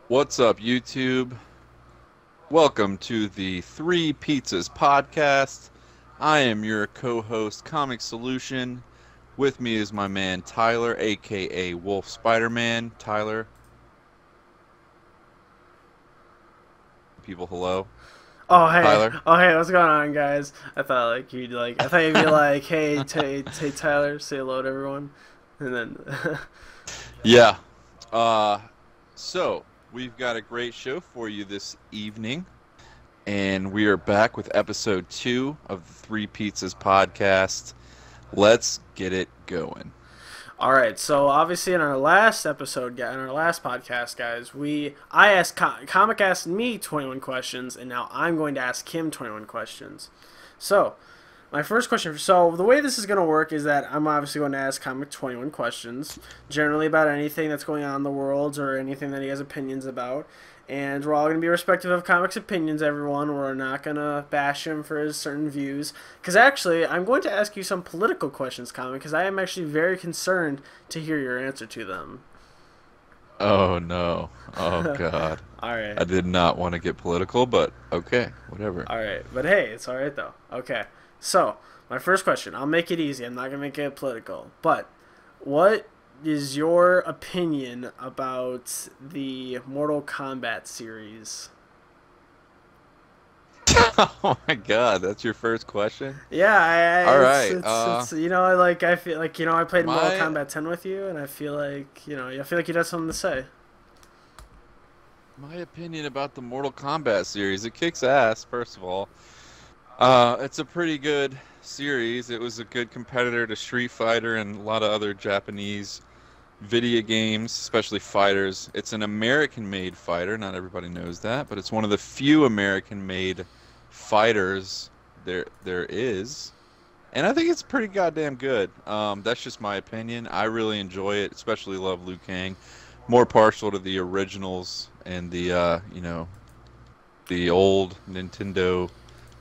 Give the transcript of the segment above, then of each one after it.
What's up, YouTube? Welcome to the Three Pizzas podcast. I am your co-host, Comic Solution. With me is my man Tyler, aka Wolf Spider-Man. Tyler, people, hello. Tyler. what's going on, guys? I thought you'd be like, hey, Tyler, say hello to everyone, and then, Yeah. Uh, so we've got a great show for you this evening, and we are back with episode 2 of the Three Pizzas podcast. Let's get it going. all right. So obviously, in our last episode, in our last podcast, guys, I asked Comic asked me 21 questions, and now I'm going to ask him 21 questions. So, my first question. So the way this is going to work is that I'm obviously going to ask Comic 21 questions, generally about anything that's going on in the world or anything that he has opinions about. And we're all going to be respectful of Comic's opinions, everyone. We're not going to bash him for his certain views. Because actually, I'm going to ask you some political questions, Comic, because I am actually very concerned to hear your answer to them. Oh no. Oh God. All right. I did not want to get political, but okay, whatever. All right. But hey, it's all right, though. Okay. So, my first question. I'll make it easy. I'm not going to make it political. But what is your opinion about the Mortal Kombat series? Oh my God, that's your first question? Yeah, All right. it's I feel like I played Mortal My Kombat 10 with you, and I feel like you'd have something to say. my opinion about the Mortal Kombat series, it kicks ass, first of all. It's a pretty good series. It was a good competitor to Street Fighter and a lot of other Japanese video games, especially fighters. It's an American-made fighter. Not everybody knows that, but it's one of the few American-made fighters there is. And I think it's pretty goddamn good. That's just my opinion. I really enjoy it, especially love Liu Kang. More partial to the originals and the old Nintendo,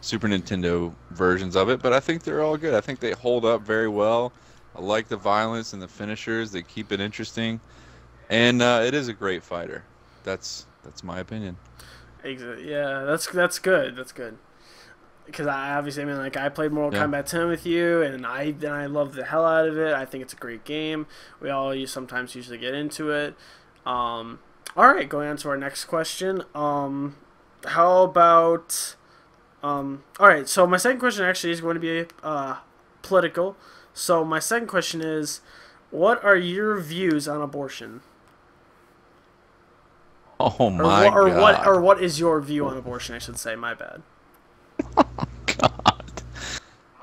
Super Nintendo versions of it, but I think they're all good. I think they hold up very well. I like the violence and the finishers. They keep it interesting, and it is a great fighter. That's my opinion. Yeah, that's good. That's good. Because I played Mortal Yeah. Kombat 10 with you, and I love the hell out of it. I think it's a great game. We all sometimes usually get into it. All right, going on to our next question. How about all right, so my second question actually is going to be political. So my second question is, what are your views on abortion? Oh Or my what God. what is your view on abortion, I should say. My bad. God.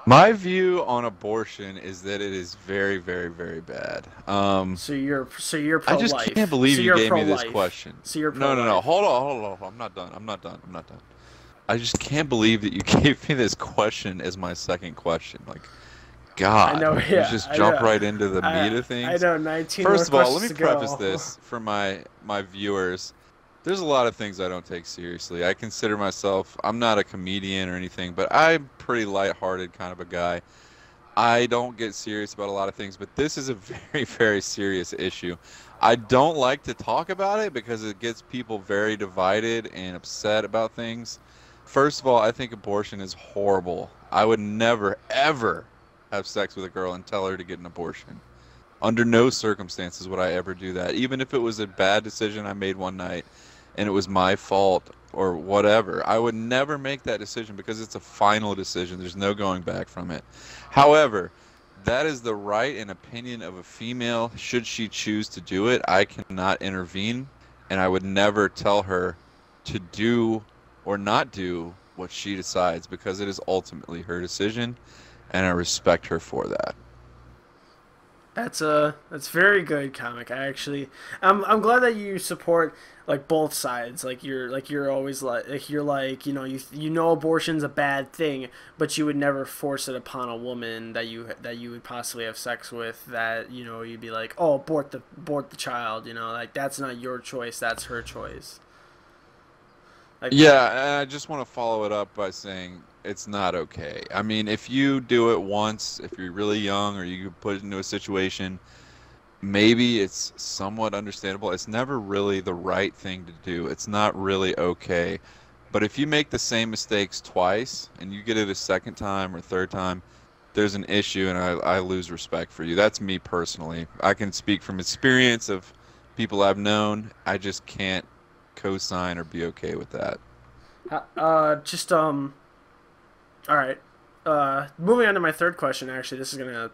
My view on abortion is that it is very, very, very bad. So you're I just can't pro-life. believe So you you're gave me this pro-life. question. So you're No, no, no. pro-life. Hold on. I'm not done. I'm not done. I'm not done. I just can't believe that you gave me this question as my second question. Like, I God, know, you yeah, just I jump know. right into the meat of I things. know, 19 more First of all, let questions me to preface go. this for my viewers. There's a lot of things I don't take seriously. I consider myself, I'm not a comedian or anything, but I'm pretty lighthearted kind of a guy. I don't get serious about a lot of things, but this is a very, very serious issue. I don't like to talk about it because it gets people very divided and upset about things. First of all, I think abortion is horrible. I would never, ever have sex with a girl and tell her to get an abortion. Under no circumstances would I ever do that. Even if it was a bad decision I made one night and it was my fault or whatever, I would never make that decision because it's a final decision. There's no going back from it. However, that is the right and opinion of a female. Should she choose to do it, I cannot intervene, and I would never tell her to do or not do what she decides because it is ultimately her decision, and I respect her for that. That's very good, Comic. I'm glad that you support like both sides. You're always you're like you know abortion's a bad thing, but you would never force it upon a woman that you would possibly have sex with. That you'd be like, oh, abort the child. Like that's not your choice. That's her choice. Like Yeah, and I just want to follow it up by saying it's not okay. I mean, if you do it once, if you're really young or you get put into a situation, maybe it's somewhat understandable. It's never really the right thing to do. It's not really okay. But if you make the same mistakes twice and you get it a second time or third time, there's an issue, and I lose respect for you. That's me personally. I can speak from experience of people I've known. I just can't co-sign or be okay with that. Just All right. Moving on to my third question. Actually, this is gonna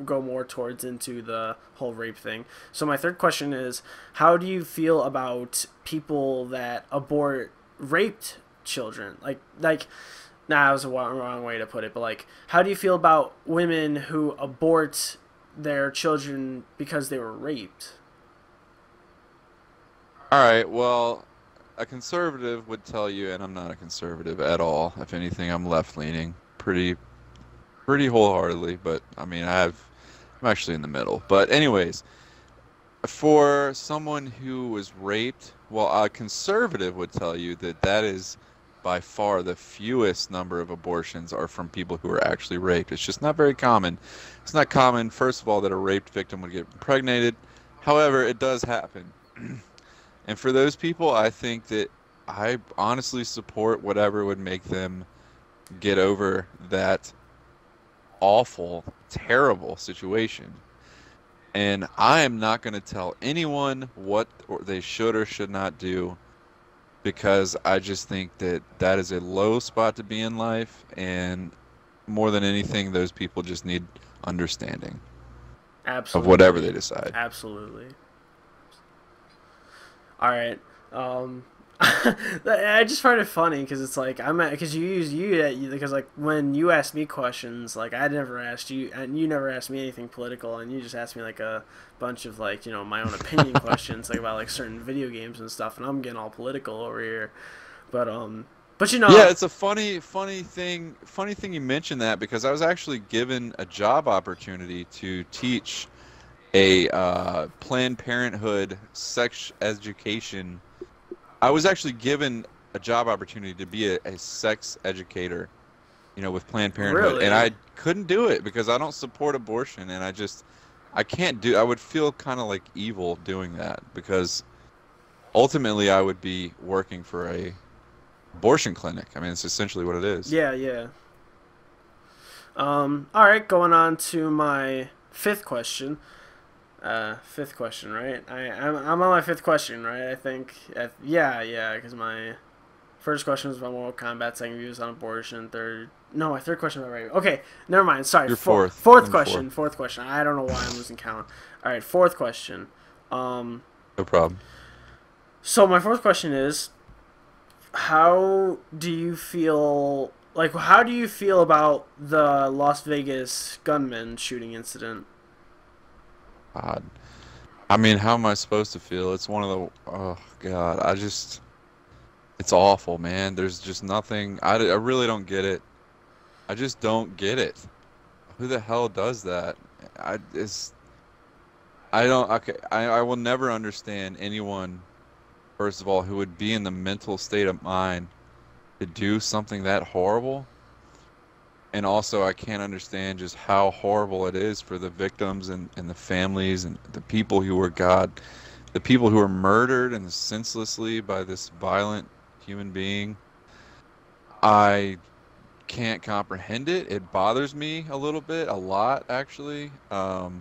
go more towards into the whole rape thing. So my third question is, how do you feel about people that abort raped children? Nah, that was a wrong way to put it. But like, how do you feel about women who abort their children because they were raped? All right, well, a conservative would tell you, and I'm not a conservative at all. If anything, I'm left-leaning pretty wholeheartedly, but I mean, I'm actually in the middle. But anyways, for someone who was raped, well, a conservative would tell you that that is by far the fewest number of abortions are from people who are actually raped. It's just not very common. It's not common, first of all, that a raped victim would get impregnated. However, it does happen. And for those people, I think that I honestly support whatever would make them get over that awful, terrible situation. And I am not going to tell anyone what they should or should not do because I just think that that is a low spot to be in life. And more than anything, those people just need understanding of whatever Absolutely. they decide. Absolutely. All right. I just find it funny because it's like because you use because like when you ask me questions, like I never asked you and you never asked me anything political, and you just asked me like a bunch of like my own opinion questions like about like certain video games and stuff, and I'm getting all political over here. But but Yeah, it's a funny thing you mentioned that because I was actually given a job opportunity to teach a Planned Parenthood sex education. I was actually given a job opportunity to be a sex educator, with Planned Parenthood, and really. I couldn't do it because I don't support abortion, and I can't do. I would feel kind of like evil doing that because ultimately I would be working for a abortion clinic. I mean, it's essentially what it is. Yeah, yeah. All right, going on to my fifth question. Fifth question, right? I'm on my fifth question, right? I think. Yeah, yeah, because my first question was about Mortal Kombat, second views on abortion, third. No, my third question was about rape. Okay, never mind. Sorry. You're fourth. Fourth Number four. question. Fourth question. I don't know why I'm losing count. All right, fourth question. Um, No problem. so my fourth question is, how do you feel? Like, how do you feel about the Las Vegas gunman shooting incident? God. I mean, how am I supposed to feel? It's one of the, oh God, it's awful, man. There's just nothing, I really don't get it. I just don't get it. Who the hell does that? I, it's, I don't, okay, I will never understand anyone, first of all, who would be in the mental state of mind to do something that horrible. And also, I can't understand just how horrible it is for the victims and the families and the people who were the people who were murdered and senselessly by this violent human being. I can't comprehend it. It bothers me a little bit, a lot actually. To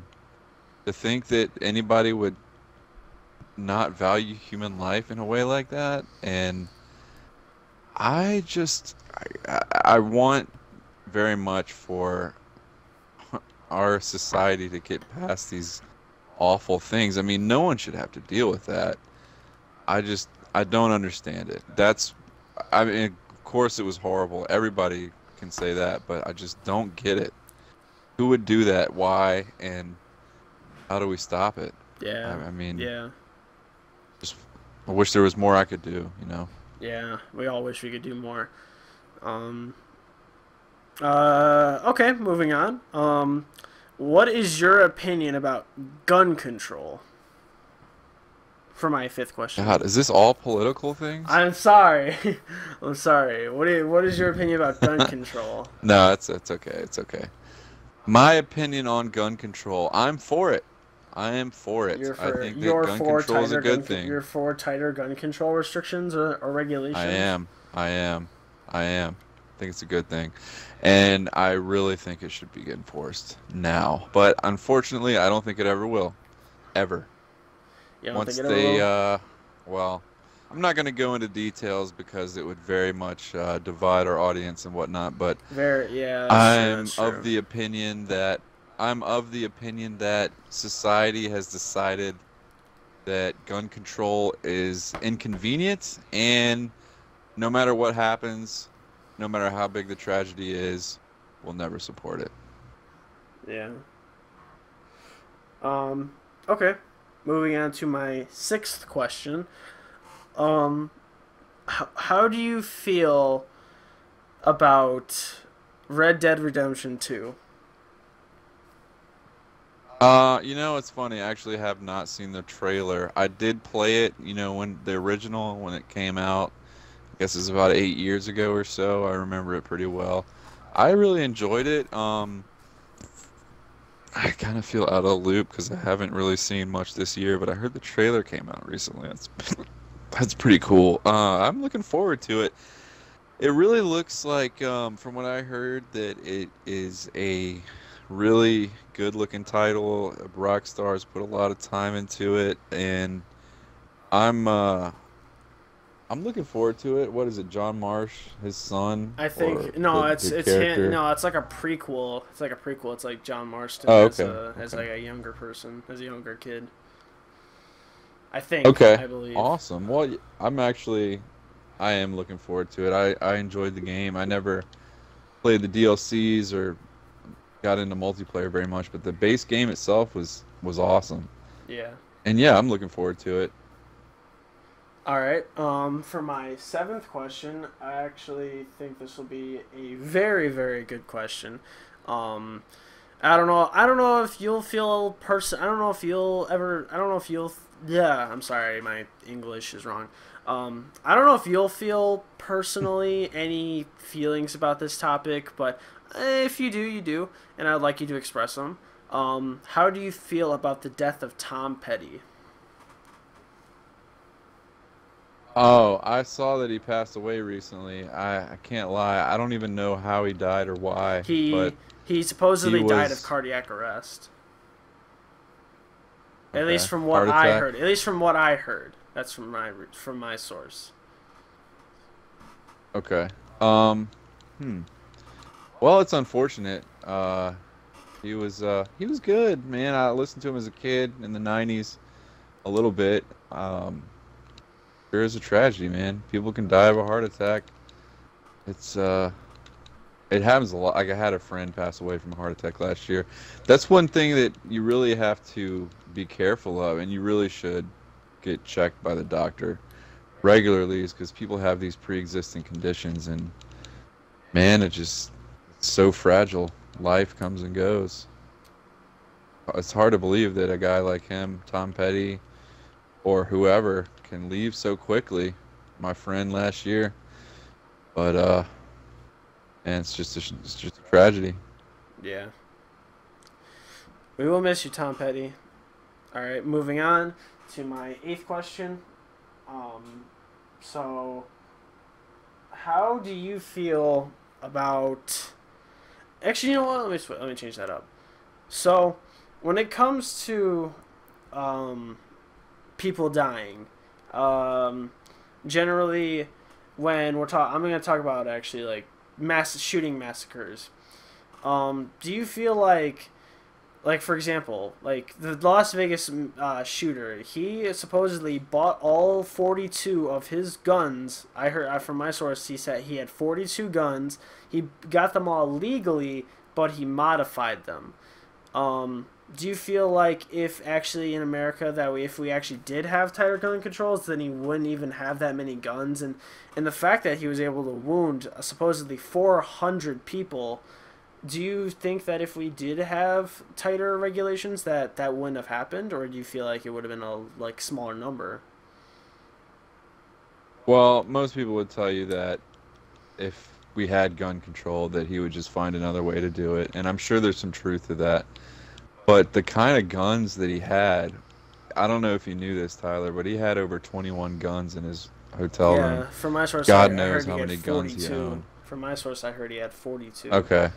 think that anybody would not value human life in a way like that, and I just I want very much for our society to get past these awful things. I mean, no one should have to deal with that. I don't understand it. I mean, of course it was horrible. Everybody can say that, but I just don't get it. Who would do that? Why? And how do we stop it? Yeah, I mean, yeah, just I wish there was more I could do. yeah. We all wish we could do more. Um, okay, moving on. What is your opinion about gun control? For my fifth question. God, is this all political things? I'm sorry. I'm sorry. What is your opinion about gun control? No, it's okay. It's okay. My opinion on gun control, I'm for it. I am for it. You're I for think that gun control is a good thing. you're for tighter gun control restrictions or I regulations. am. I am. I am. I think it's a good thing. And I really think it should be enforced now. But unfortunately, I don't think it ever will. Ever. You don't think Once it ever they, will? well, I'm not going to go into details because it would very much divide our audience and whatnot, but Very, yeah, that's true. I'm That's of true. the opinion that society has decided that gun control is inconvenient, and no matter what happens, no matter how big the tragedy is, we'll never support it. Yeah. Um. Okay. Moving on to my sixth question. Um. How do you feel about Red Dead Redemption 2? It's funny. I actually have not seen the trailer. I did play it, when the original, when it came out. I guess it's about 8 years ago or so. I remember it pretty well. I really enjoyed it. I kind of feel out of the loop because I haven't really seen much this year, but I heard the trailer came out recently. That's pretty cool. I'm looking forward to it. It really looks like, from what I heard, that it is a really good-looking title. Rockstar's put a lot of time into it, and I'm uh, I'm looking forward to it. What is it, John Marsh, his son, I or think no, the it's him. character? No, it's like a prequel. It's like a prequel. It's like John Marston Oh, as okay, as okay, like a younger person, as a younger kid. I think. okay, I believe. awesome. Well, I am looking forward to it. I enjoyed the game. I never played the DLCs or got into multiplayer very much, but the base game itself was awesome. Yeah. And yeah, I'm looking forward to it. All right. For my seventh question, I actually think this will be a very, very good question. Um, I don't know. I don't know if you'll feel person. I don't know if you'll ever. I don't know if you'll. Yeah. I'm sorry. My English is wrong. I don't know if you'll feel personally any feelings about this topic, but if you do, you do, and I'd like you to express them. How do you feel about the death of Tom Petty? Oh, I saw that he passed away recently. I can't lie. I don't even know how he died or why, but He he supposedly died of was cardiac arrest. At least okay. from what Heart I attack. heard. At least from what I heard. That's from my source. Okay. Um, hmm. Well, it's unfortunate. He was good, man. I listened to him as a kid in the 90s a little bit. Sure is a tragedy, man. People can die of a heart attack. It's it happens a lot. Like I had a friend pass away from a heart attack last year. That's one thing that you really have to be careful of, and you really should get checked by the doctor regularly, is because people have these pre-existing conditions, and man, it's so fragile. Life comes and goes. It's hard to believe that a guy like him, Tom Petty, or whoever, can leave so quickly. My friend last year, but and it's just a tragedy. Yeah. We will miss you, Tom Petty. All right, moving on to my eighth question. Um, so, how do you feel about? Actually, you know what? Let me change that up. So, when it comes to um, people dying, um, generally, when we're talking, I'm going to talk about actually like mass shooting massacres. Do you feel like for example, like the Las Vegas shooter, he supposedly bought all 42 of his guns. I heard from my source he said he had 42 guns. He got them all legally, but he modified them. Do you feel like if actually in America that if we actually did have tighter gun controls, then he wouldn't even have that many guns, and the fact that he was able to wound supposedly 400 people, do you think that if we did have tighter regulations that wouldn't have happened, or do you feel like it would have been a like smaller number? Well, most people would tell you that if we had gun control, that he would just find another way to do it, and I'm sure there's some truth to that. But the kind of guns that he had, I don't know if you knew this, Tyler, but he had over 21 guns in his hotel room. Yeah, from my source, God I knows heard how he had many guns he 42. owned. From my source, I heard he had 42. Okay.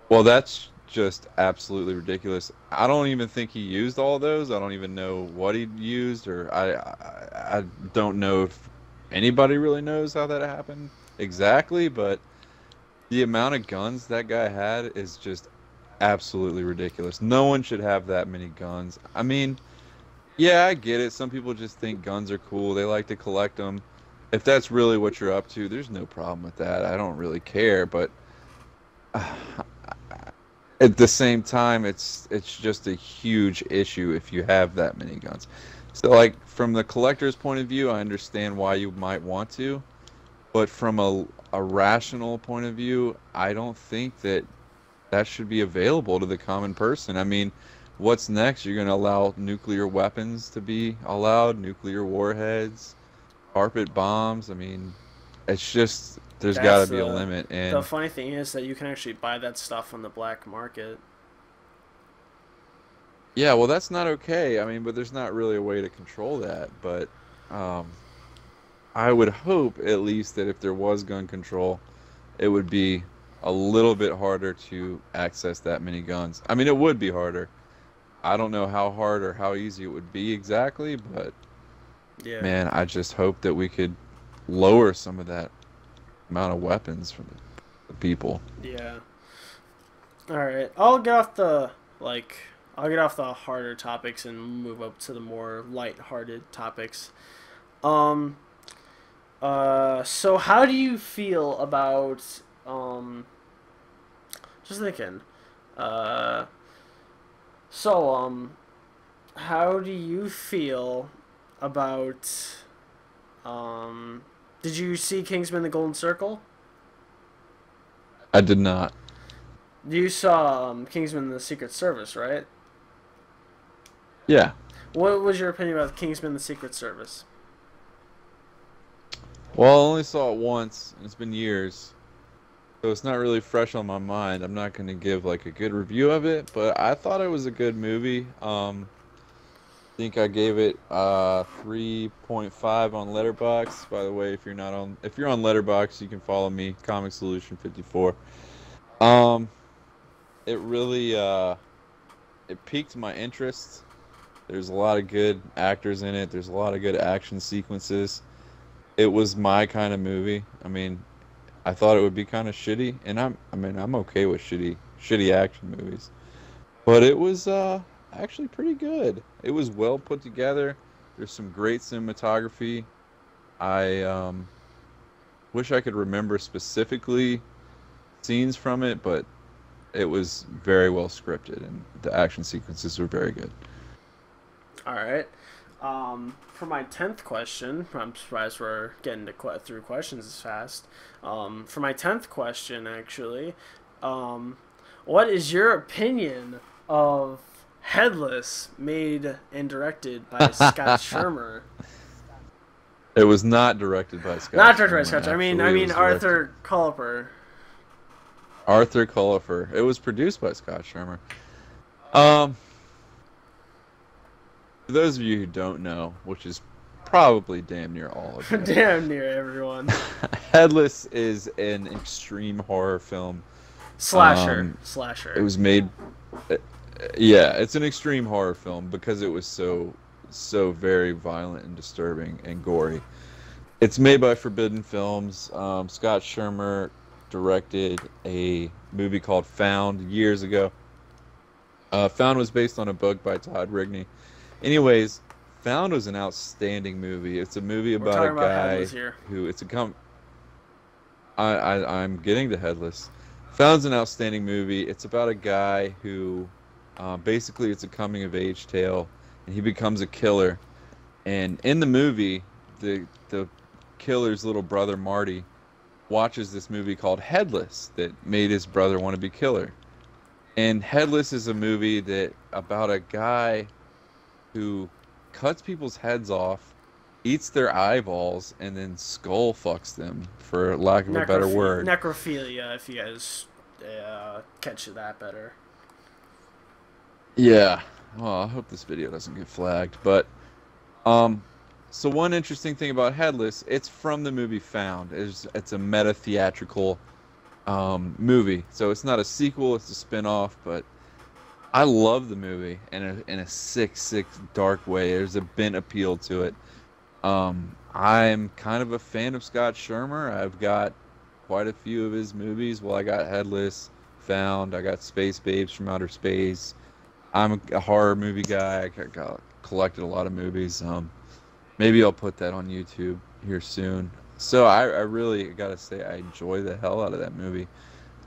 Well, that's just absolutely ridiculous. I don't even think he used all those. I don't even know what he used, or I don't know if anybody really knows how that happened exactly, but the amount of guns that guy had is just absolutely ridiculous. No one should have that many guns. I mean, yeah, I get it. Some people just think guns are cool. They like to collect them. If that's really what you're up to, there's no problem with that. I don't really care, but at the same time, it's just a huge issue if you have that many guns. So, like, from the collector's point of view, I understand why you might want to, but from a rational point of view, I don't think that that should be available to the common person. I mean, what's next? You're going to allow nuclear weapons to be allowed, nuclear warheads, carpet bombs. I mean, it's just there's got That's to be a limit. the And funny thing is that you can actually buy that stuff on the black market. yeah, well, that's not okay. I mean, but there's not really a way to control that. But um, I would hope at least that if there was gun control, it would be a little bit harder to access that many guns. I mean, it would be harder. I don't know how hard or how easy it would be exactly, but Yeah. man, I just hope that we could lower some of that amount of weapons for the people. Yeah. All right. I'll get off the like. I'll get off the harder topics and move up to the more light-hearted topics. Um. So how do you feel about Just thinking. Uh. So how do you feel about Did you see Kingsman: The Golden Circle? I did not. You saw Kingsman: The Secret Service, right? Yeah. What was your opinion about Kingsman: The Secret Service? Well, I only saw it once, and it's been years, so it's not really fresh on my mind. I'm not going to give like a good review of it, but I thought it was a good movie. I think I gave it 3.5 on Letterboxd. By the way, if you're on Letterboxd, you can follow me, Comic Solution 54. Um, it really it piqued my interest. There's a lot of good actors in it. There's a lot of good action sequences. It was my kind of movie. I mean, I thought it would be kind of shitty, and I'm okay with shitty action movies. But it was actually pretty good. It was well put together. There's some great cinematography. I wish I could remember specifically scenes from it, but it was very well scripted, and the action sequences were very good. All right. For my 10th question, I'm surprised we're getting through questions as fast. For my 10th question, actually, what is your opinion of Headless, made and directed by Scott Shermer? It was not directed by Scott Not directed by Shermer, Scott. actually. I It mean was directed Arthur Culper. Arthur Culliford. It was produced by Scott Shermer. Um, for those of you who don't know, which is probably damn near all of you, Damn near everyone. Headless is an extreme horror film. Slasher. It was made. Yeah, it's an extreme horror film because it was so very violent and disturbing and gory. It's made by Forbidden Films. Scott Shermer directed a movie called Found years ago. Found was based on a book by Todd Rigney. Anyways, Found was an outstanding movie. It's a movie We're about talking a about guy Headless here. who I'm getting to Headless. Found's an outstanding movie. It's about a guy who basically it's a coming of age tale, and he becomes a killer. And in the movie, the killer's little brother Marty watches this movie called Headless that made his brother want to be killer. And Headless is a movie that about a guy who cuts people's heads off, eats their eyeballs, and then skull fucks them, for lack of a better word. Necrophilia, if you guys catch that better. Yeah. Well, I hope this video doesn't get flagged. But um, so one interesting thing about Headless, it's from the movie Found. It's a meta theatrical movie. So it's not a sequel, it's a spin-off, but I love the movie in a sick, dark way. There's a bent appeal to it. I'm kind of a fan of Scott Shermer. I've got quite a few of his movies. Well, I got Headless, Found, I got Space Babes from Outer Space. I'm a horror movie guy. I collected a lot of movies. Maybe I'll put that on YouTube here soon. So I really gotta say I enjoy the hell out of that movie.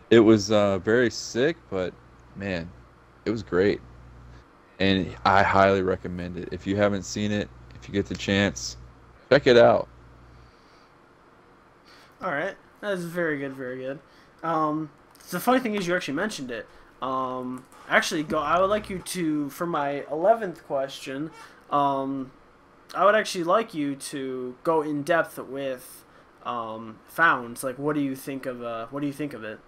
It was very sick, but man, it was great, and I highly recommend it. If you haven't seen it, if you get the chance, check it out. All right, that's very good, very good. The funny thing is, you actually mentioned it. Actually, go. I would like you to, for my 11th question. Um, I would actually like you to go in depth with Found. Like, what do you think of? What do you think of it?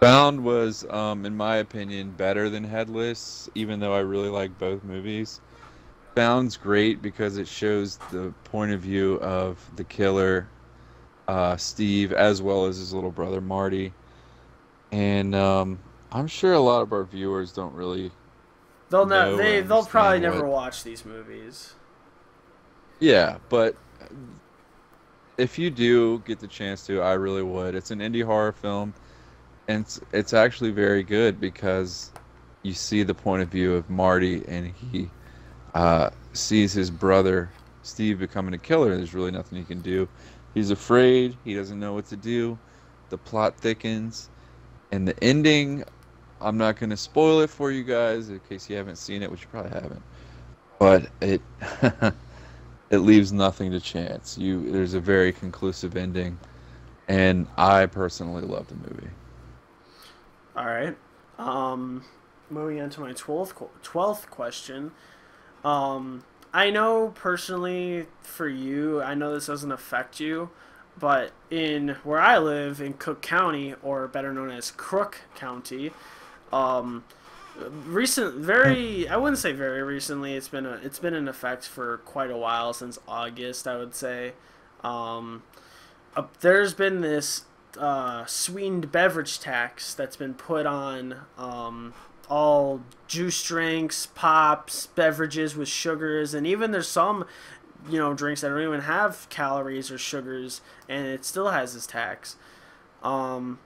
Bound was, in my opinion, better than Headless, even though I really like both movies. Bound's great because it shows the point of view of the killer, Steve, as well as his little brother Marty. And I'm sure a lot of our viewers don't really know or They'll probably understand never what. watch these movies. Yeah, but if you do get the chance to, I really would. It's an indie horror film, and it's actually very good because you see the point of view of Marty, and he sees his brother Steve becoming a killer. There's really nothing he can do. He's afraid. He doesn't know what to do. The plot thickens, and the ending. I'm not going to spoil it for you guys in case you haven't seen it, which you probably haven't. But it it leaves nothing to chance. There's a very conclusive ending, and I personally love the movie. All right. Um, moving on to my 12th question. I know personally for you, I know this doesn't affect you, but in where I live in Cook County, or better known as Crook County, um, I wouldn't say very recently. It's been in effect for quite a while, since August, I would say. Um, there's been this sweetened beverage tax that's been put on all juice drinks, pops, beverages with sugars, and even there's some drinks that don't even have calories or sugars, and it still has this tax. Um,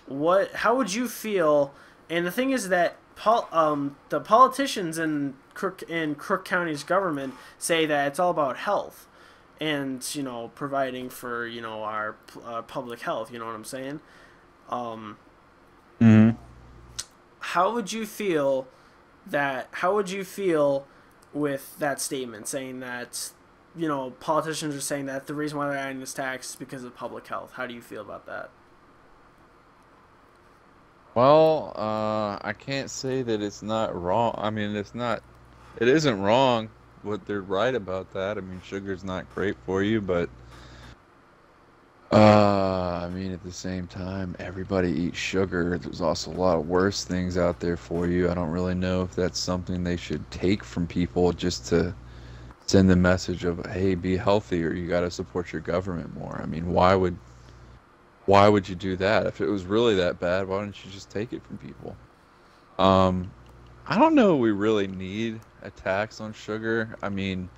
what? How would you feel? And the thing is that the politicians in Crook County's government say that it's all about health, and providing for our public health. You know what I'm saying? Um, Hmm. how would you feel how would you feel with that statement, saying that politicians are saying that the reason why they're adding this tax is because of public health? How do you feel about that? Well, I can't say that it's not wrong. I mean, it isn't wrong. What they're right about that. I mean, sugar's not great for you, but I mean, at the same time, everybody eats sugar. There's also a lot of worse things out there for you. I don't really know if that's something they should take from people just to send the message of, hey, be healthy or you got to support your government more. I mean, why would you do that? If it was really that bad, why don't you just take it from people? Um, I don't know. We really need a tax on sugar. I mean,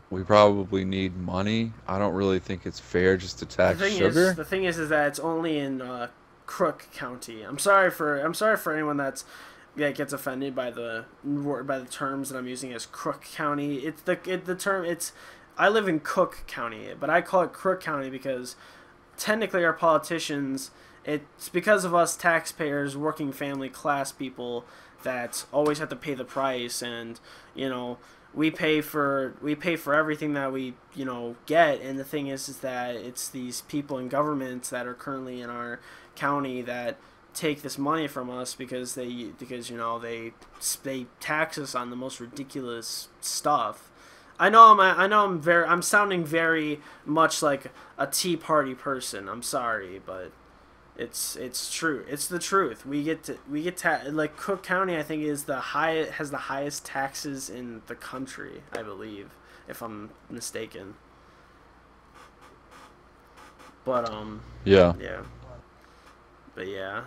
we probably need money. I don't really think it's fair just to tax sugar. The thing is that it's only in Crook County. I'm sorry for anyone that gets offended by the terms that I'm using as Crook County. It's the term. It's I live in Cook County, but I call it Crook County because technically our politicians. It's because of us taxpayers, working family class people, that always have to pay the price, and you know we pay for everything that we get. And the thing is that it's these people in government that are currently in our county that take this money from us because they tax us on the most ridiculous stuff. I'm sounding very much like a Tea Party person. I'm sorry, but It's true. It's the truth. Like Cook County. I think has the highest taxes in the country. I believe, if I'm mistaken. But Yeah. yeah. But yeah,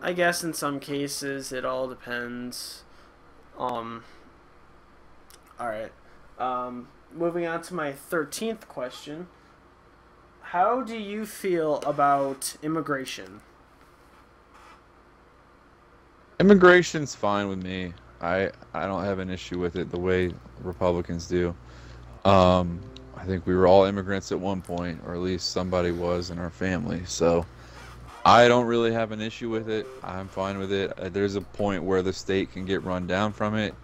I guess in some cases it all depends. Um. All right. Moving on to my 13th question. How do you feel about immigration? Immigration's fine with me. I don't have an issue with it the way Republicans do. Um, I think we were all immigrants at one point, or at least somebody was in our family. So I don't really have an issue with it. I'm fine with it. There's a point where the state can get run down from it.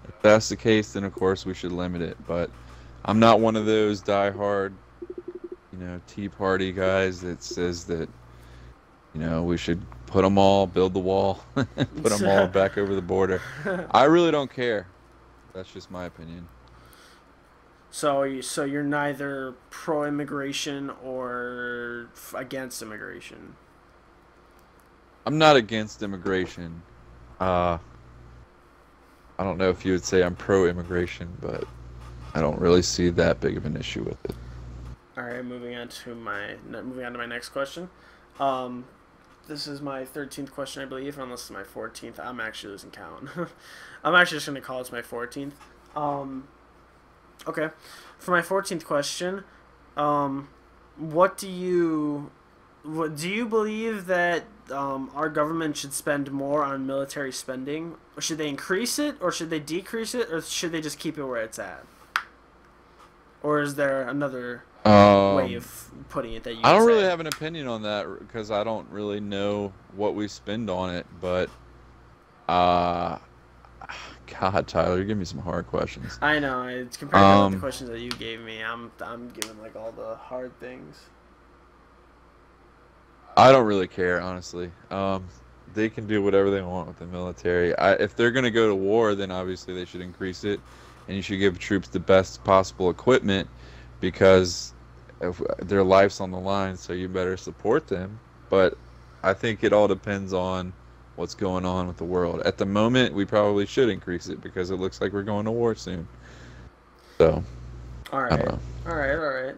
If that's the case, then of course we should limit it. But I'm not one of those diehard, Tea Party guys that says that, we should put them all, build the wall, put them all back over the border. I really don't care. That's just my opinion. So you're neither pro-immigration or against immigration. I'm not against immigration. Uh, I don't know if you would say I'm pro-immigration, but I don't really see that big of an issue with it. All right, moving on to my next question. Um, this is my 13th question, I believe, unless it's my 14th. I'm actually losing count. I'm actually just gonna call this my 14th. Um, okay, for my 14th question, um, what do you do you believe that our government should spend more on military spending? Or should they increase it, or should they decrease it, or should they just keep it where it's at? Or is there another way Um, of putting it that you I would don't really say? have an opinion on that because I don't really know what we spend on it. But, uh, God, Tyler, you're giving me some hard questions. I know. It's compared to the Um, questions that you gave me. I'm giving like all the hard things. I don't really care, honestly. They can do whatever they want with the military. If they're going to go to war, then obviously they should increase it, and you should give troops the best possible equipment because if their life's on the line, so you better support them. But I think it all depends on what's going on with the world. At the moment, we probably should increase it because it looks like we're going to war soon. So, All I don't right, know. all right.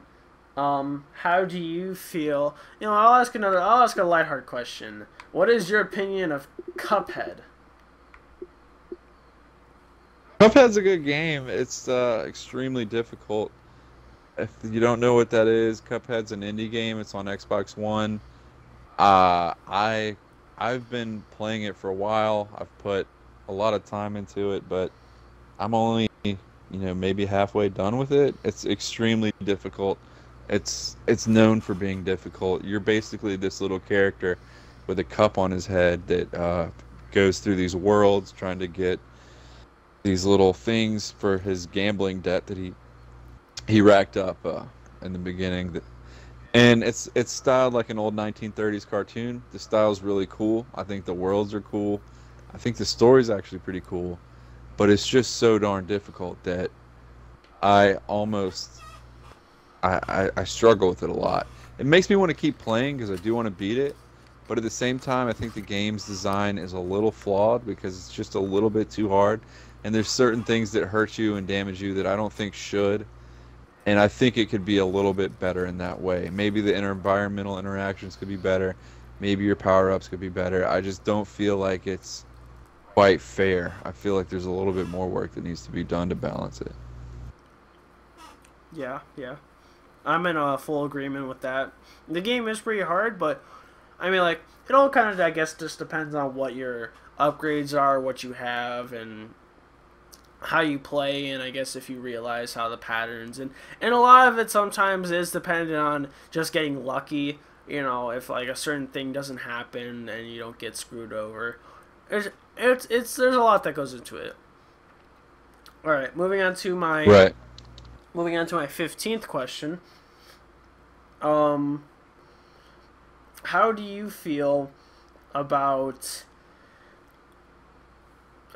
How do you feel? I'll ask a lighthearted question. What is your opinion of Cuphead? Cuphead's a good game. It's extremely difficult. If you don't know what that is, Cuphead's an indie game. It's on Xbox One. Uh, I I've been playing it for a while. I've put a lot of time into it, but I'm only, maybe halfway done with it. It's extremely difficult. It's known for being difficult. You're basically this little character with a cup on his head that goes through these worlds trying to get these little things for his gambling debt that he racked up in the beginning. And it's styled like an old 1930s cartoon. The style's really cool. I think the worlds are cool. I think the story's actually pretty cool. But it's just so darn difficult that I almost I struggle with it a lot. It makes me want to keep playing because I do want to beat it. But at the same time, I think the game's design is a little flawed because it's just a little bit too hard. And there's certain things that hurt you and damage you that I don't think should. And I think it could be a little bit better in that way. Maybe the environmental interactions could be better. Maybe your power-ups could be better. I just don't feel like it's quite fair. I feel like there's a little bit more work that needs to be done to balance it. Yeah, yeah. I'm in a full agreement with that. The game is pretty hard, but I mean, like, it all kind of, I guess, just depends on what your upgrades are, what you have, and how you play, and I guess if you realize how the patterns and a lot of it sometimes is dependent on just getting lucky. If like a certain thing doesn't happen and you don't get screwed over. It's there's a lot that goes into it. All right, Right. moving on to my 15th question. Um, how do you feel about?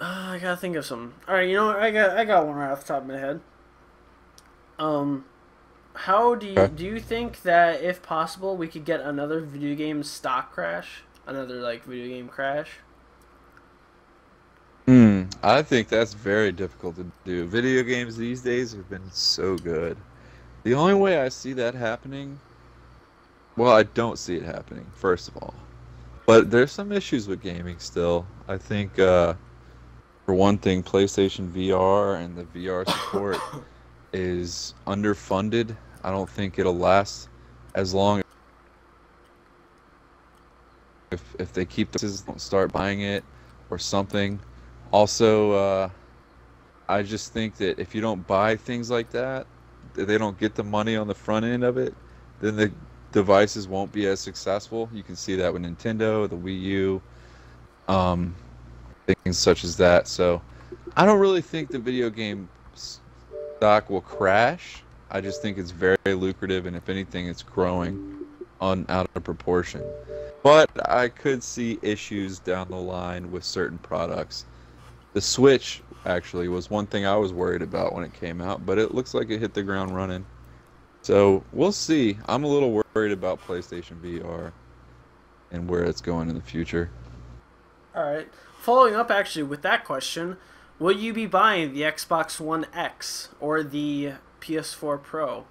I gotta think of some. All right, I got one right off the top of my head. Um, How do you Okay. do you think that if possible we could get another video game stock crash, another like video game crash? I think that's very difficult to do. Video games these days have been so good. The only way I see that happening, well, I don't see it happening, first of all. But there's some issues with gaming still. I think, for one thing, PlayStation VR and the VR support is underfunded. I don't think it'll last as long if they keep the don't start buying it or something. Also, I just think that if you don't buy things like that, they don't get the money on the front end of it, then the devices won't be as successful. You can see that with Nintendo, the Wii U, um, things such as that. So I don't really think the video game stock will crash. I just think it's very lucrative, and if anything, it's growing on out of proportion. But I could see issues down the line with certain products. The Switch actually was one thing I was worried about when it came out, but it looks like it hit the ground running. So we'll see. I'm a little worried about PlayStation VR and where it's going in the future. All right. Following up actually with that question, will you be buying the Xbox One X or the PS4 Pro?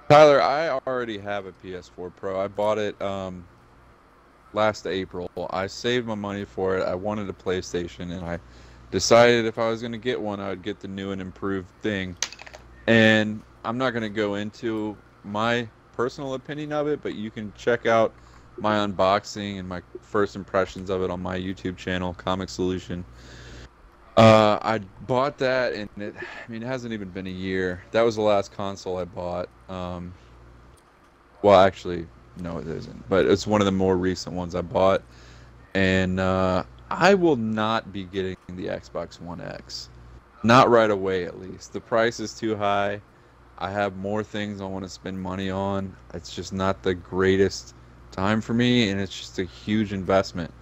Tyler, I already have a PS4 Pro. I bought it last April. I saved my money for it. I wanted a PlayStation, and I decided if I was going to get one, I would get the new and improved thing. And I'm not going to go into my personal opinion of it, but you can check out my unboxing and my first impressions of it on my YouTube channel, Comic Solution. I bought that, and I mean, it hasn't even been a year. That was the last console I bought. Well, actually, no, it isn't. But it's one of the more recent ones I bought, and I will not be getting the Xbox One X. Not right away, at least. The price is too high. I have more things I want to spend money on. It's just not the greatest time for me, and it's just a huge investment.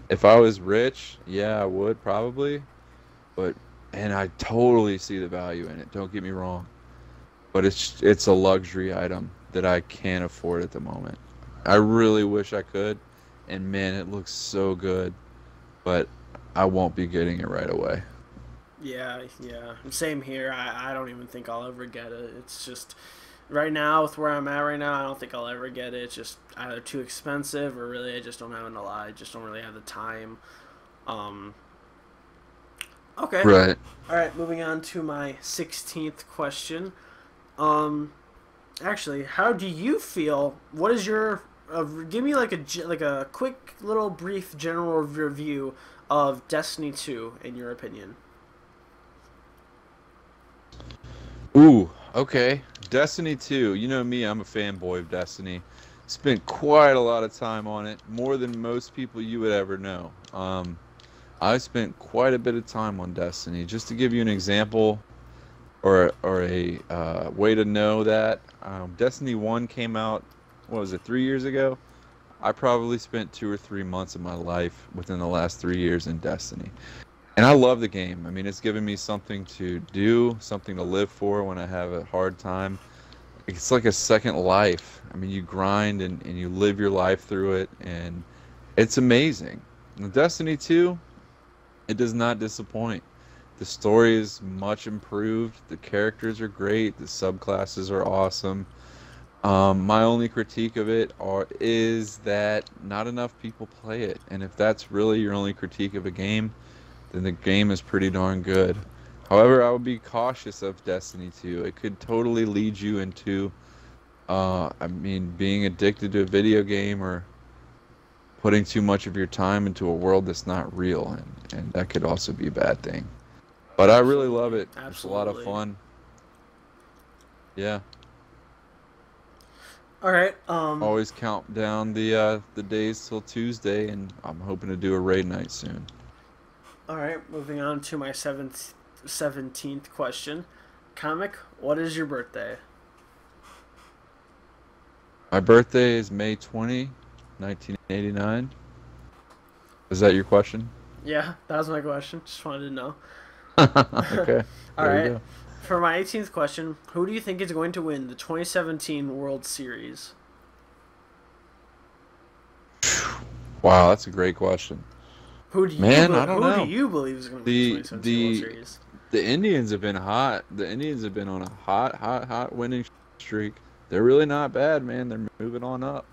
If I was rich, yeah, I would probably. But and I totally see the value in it. Don't get me wrong. But it's a luxury item that I can't afford at the moment. I really wish I could, and man, it looks so good, but I won't be getting it right away. Yeah, yeah. Same here. I don't even think I'll ever get it. It's just right now with where I'm at right now, I don't think I'll ever get it. It's just either too expensive or really I just don't have a lot. I just don't really have the time. Um, okay. Right. All right, moving on to my 16th question. Um, Actually, how do you feel? What is your give me like a quick little brief general review of Destiny 2 in your opinion. Ooh, okay. Destiny 2. You know me, I'm a fanboy of Destiny. Spent quite a lot of time on it, more than most people you would ever know. I spent quite a bit of time on Destiny. Just to give you an example, or a way to know that, Destiny 1 came out, what was it, 3 years ago? I probably spent 2 or 3 months of my life within the last 3 years in Destiny. And I love the game. I mean, it's given me something to do, something to live for when I have a hard time. It's like a second life. I mean, you grind and you live your life through it, and it's amazing. And Destiny 2, it does not disappoint. The story is much improved. The characters are great. The subclasses are awesome. My only critique of it is that not enough people play it. And if that's really your only critique of a game, then the game is pretty darn good. However, I would be cautious of Destiny 2. It could totally lead you into, I mean, being addicted to a video game or putting too much of your time into a world that's not real, and that could also be a bad thing. But I really love Absolutely, it. It's a lot of absolutely. fun. Yeah. All right. Always count down the days till Tuesday, and I'm hoping to do a raid night soon. All right. Moving on to my 17th question. Comic, what is your birthday? My birthday is May 20, 1989. Is that your question? Yeah, that was my question. Just wanted to know. Okay, All there you right. go. For my 18th question, who do you think is going to win the 2017 World Series? Wow, that's a great question. Man, I don't Who do know. you believe is going to win the The 2017 World the Series? the Indians have been hot. The Indians have been on a hot winning streak. They're really not bad, man. They're moving on up.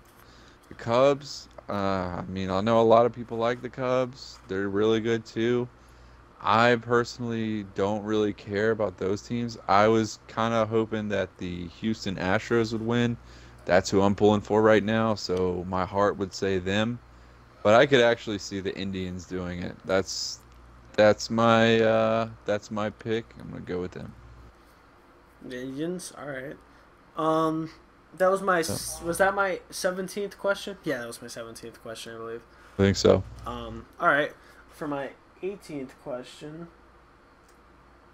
The Cubs, I mean, I know a lot of people like the Cubs. They're really good too. I personally don't really care about those teams. I was kind of hoping that the Houston Astros would win. That's who I'm pulling for right now, so my heart would say them. But I could actually see the Indians doing it. That's my pick. I'm gonna go with them. The Indians. All right. Um, that was my So, was that my 17th question? Yeah, that was my 17th question, I believe. I think so. All right. For my 18th question,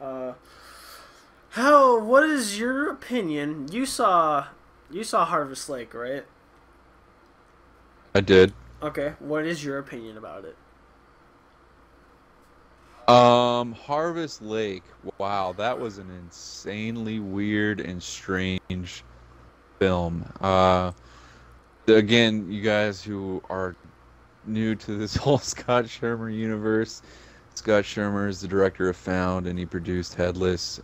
uh, how? What is your opinion? You saw Harvest Lake, right? I did. Okay. What is your opinion about it? Harvest Lake. Wow, that was an insanely weird and strange film. Again, you guys who are new to this whole Scott Shermer universe, Scott Shermer is the director of Found, and he produced Headless.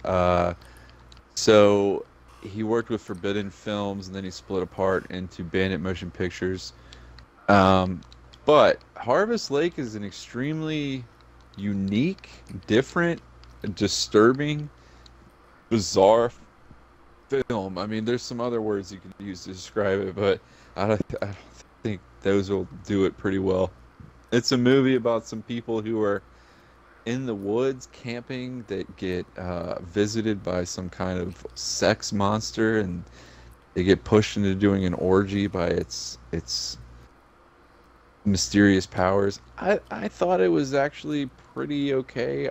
So he worked with Forbidden Films, and then he split apart into Bandit Motion Pictures. Um, but Harvest Lake is an extremely unique, different, disturbing, bizarre film. I mean, there's some other words you could use to describe it, but I don't think those will do it pretty well. It's a movie about some people who are in the woods camping that get visited by some kind of sex monster, and they get pushed into doing an orgy by its mysterious powers. I thought it was actually pretty okay.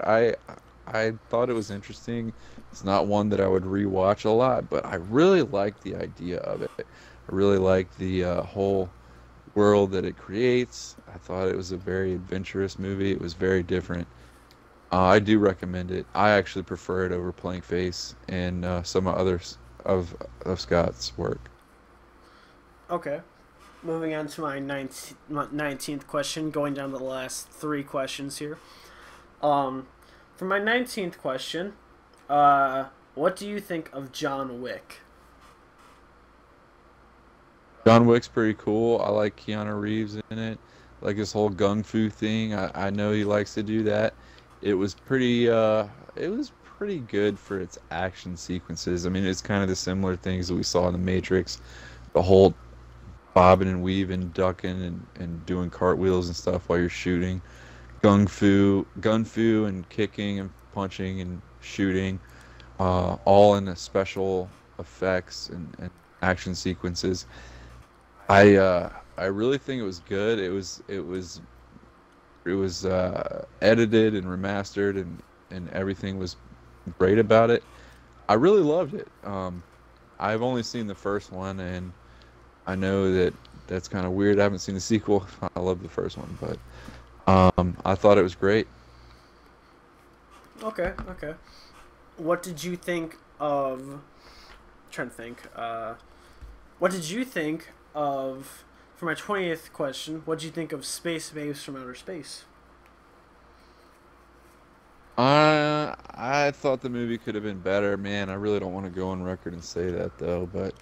I thought it was interesting. It's not one that I would rewatch a lot, but I really liked the idea of it. I really liked the whole world that it creates. I thought it was a very adventurous movie. It was very different. I do recommend it. I actually prefer it over Playing Face and some others of Scott's work. Okay. Moving on to my 19th question, going down to the last three questions here. For my 19th question, what do you think of John Wick? John Wick's pretty cool. I like Keanu Reeves in it. Like this whole gung fu thing. I know he likes to do that. It was pretty good for its action sequences. I mean, it's kind of the similar things that we saw in the Matrix. The whole bobbing and weaving, ducking and doing cartwheels and stuff while you're shooting. Gun fu and kicking and punching and shooting, all in a special effects and action sequences. I really think it was good. It was edited and remastered, and everything was great about it. I really loved it. I've only seen the first one, and I know that that's kind of weird. I haven't seen the sequel. I love the first one, but I thought it was great. Okay, okay. What did you think of? I'm trying to think. What did you think of? For my 20th question, what did you think of Space Babes from Outer Space? I thought the movie could have been better. Man, I really don't want to go on record and say that though, but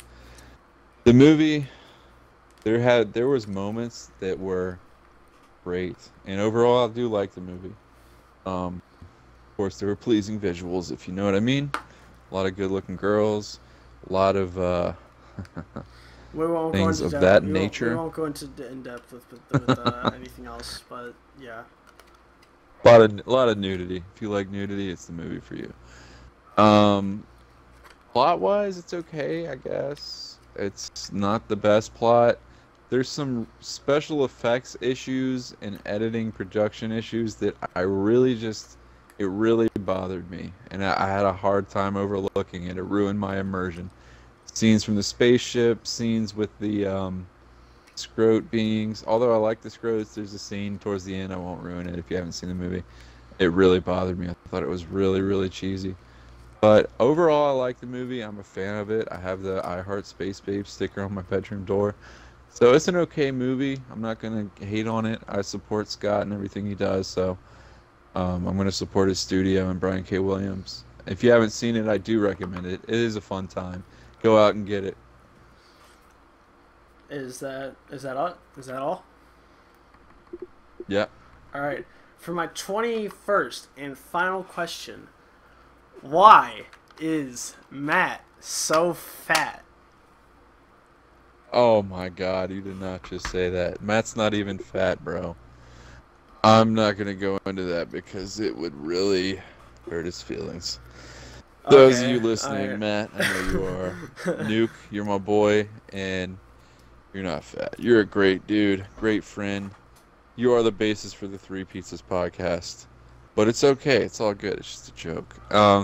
the movie there was moments that were great, and overall I do like the movie. Of course, there were pleasing visuals, if you know what I mean. A lot of good-looking girls, a lot of We won't go things into of depth. that We nature. won't go into in depth with anything else, but yeah. A lot of nudity. If you like nudity, it's the movie for you. Um, Plot-wise, it's okay, I guess. It's not the best plot. There's some special effects issues and editing production issues that it really bothered me, and I had a hard time overlooking it. It ruined my immersion. Scenes from the spaceship, scenes with the scrote beings. Although I like the scrotes, there's a scene towards the end. I won't ruin it if you haven't seen the movie. It really bothered me. I thought it was really, really cheesy. But overall, I like the movie. I'm a fan of it. I have the I Heart Space Babe sticker on my bedroom door. So it's an okay movie. I'm not going to hate on it. I support Scott and everything he does. So I'm going to support his studio and Brian K. Williams. If you haven't seen it, I do recommend it. It is a fun time. Go out and get it. Is that all? Is that all? Yeah. All right. For my 21st and final question, why is Matt so fat? Oh my God, you did not just say that. Matt's not even fat, bro. I'm not going to go into that because it would really hurt his feelings. Those of Okay. you All listening, right. Matt, I know you are. Nuke, you're my boy, and you're not fat. You're a great dude, great friend. You are the basis for the Three Pizzas podcast. But it's okay. It's all good. It's just a joke.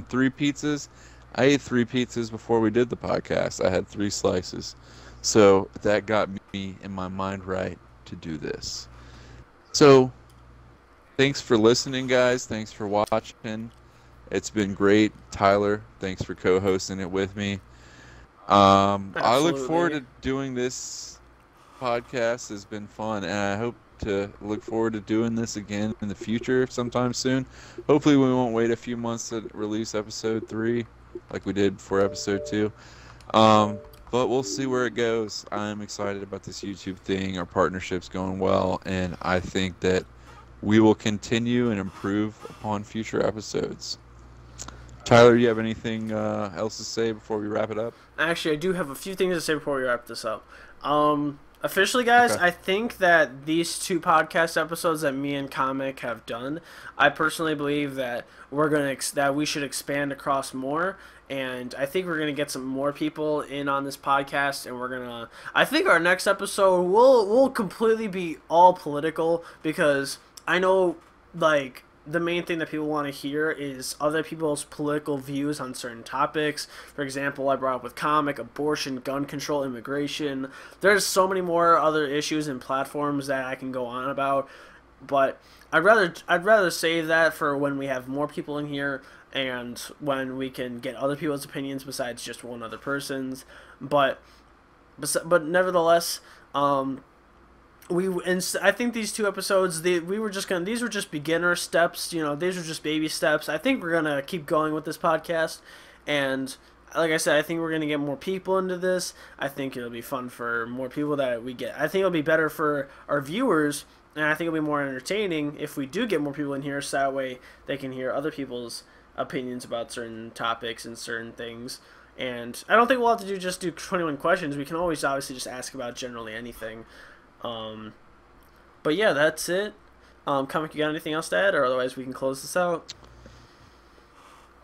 Three pizzas. I ate three pizzas before we did the podcast. I had 3 slices. So that got me in my mind right to do this. So thanks for listening, guys. Thanks for watching. It's been great. Tyler, thanks for co-hosting it with me. I look forward Absolutely. to doing this podcast. Has been fun, and I hope to look forward to doing this again in the future sometime soon. Hopefully we won't wait a few months to release episode 3 like we did for episode 2. But we'll see where it goes. I'm excited about this YouTube thing. Our partnership's going well, and I think that we will continue and improve upon future episodes. Tyler, you have anything else to say before we wrap it up? Actually, I do have a few things to say before we wrap this up. Officially, guys, Okay. I think that these 2 podcast episodes that me and Comic have done, I personally believe that that we should expand across more, and I think we're gonna get some more people in on this podcast, and I think our next episode will completely be all political because I know like the main thing that people want to hear is other people's political views on certain topics. For example, I brought up with Comic, abortion, gun control, immigration. There's so many more other issues and platforms that I can go on about, but I'd rather save that for when we have more people in here and when we can get other people's opinions besides just one other person's. But nevertheless, I think these 2 episodes these were just beginner steps, these were just baby steps. I think we're gonna keep going with this podcast, and like I said, I think we're gonna get more people into this. I think it'll be fun for more people that we get. I think it'll be better for our viewers, and I think it'll be more entertaining if we do get more people in here, so that way they can hear other people's opinions about certain topics and certain things. And I don't think we'll have to just do 21 questions. We can always obviously just ask about generally anything. Um, but yeah, that's it. Comic, you got anything else to add, or otherwise we can close this out?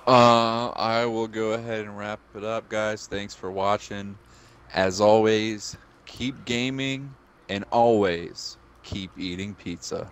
I will go ahead and wrap it up, guys. Thanks for watching. As always, keep gaming and always keep eating pizza.